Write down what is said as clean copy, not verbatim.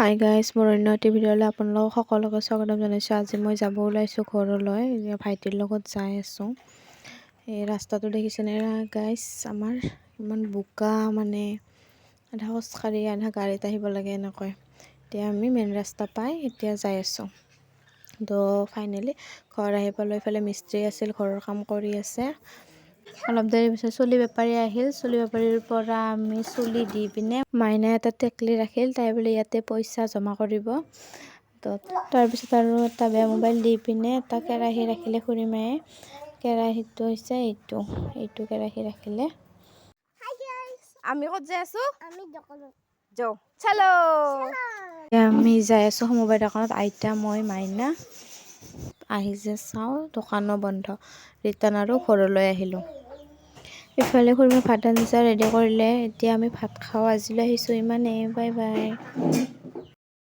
Hi guys, মোৰ অন্য এটি ভিডিঅ'লৈ আপোনালোকক সকলোকে স্বাগতম জনাইছোঁ। আজি মই যাব ওলাইছোঁ ঘৰলৈ, ভাইটিৰ লগত যাই আছোঁ। এই ৰাস্তাটো দেখিছেনে গাইজ, আমাৰ ইমান বোকা, মানে আধা খোজকাঢ়ি আধা গাড়ীত আহিব লাগে এনেকৈ। এতিয়া আমি মেইন ৰাস্তা পাই এতিয়া যাই আছোঁ। তো ফাইনেলি ঘৰ আহি পালোঁ। এইফালে মিস্ত্ৰী আছিল, ঘৰৰ কাম কৰি আছে। অলপ দেৰি পিছত চুলি বেপাৰী আহিল। চুলি বেপাৰীৰ পৰা আমি চুলি দি পিনে মাইনাই এটা টেকলি ৰাখিল, তাই বোলে ইয়াতে পইচা জমা কৰিব। তো তাৰপিছত আৰু এটা বেয়া মোবাইল দি পিনে এটা কেৰাহী ৰাখিলে খুৰীমায়ে। কেৰাহীটো হৈছে এইটো কেৰাহী ৰাখিলে। আমি ক'ত যাই আছোঁ? আমি যাই আছোঁ সমবায় দোকানত, আইতা, মই, মাইনা। আহি যে চাওঁ দোকানো বন্ধ, ৰিটাৰ্ণ আৰু ঘৰলৈ আহিলোঁ। ইফালে খুৰীমাই ভাত আঞ্জা ৰেডি কৰিলে। এতিয়া আমি ভাত খাওঁ। আজিলৈ আহিছোঁ ইমানেই, বাই বাই।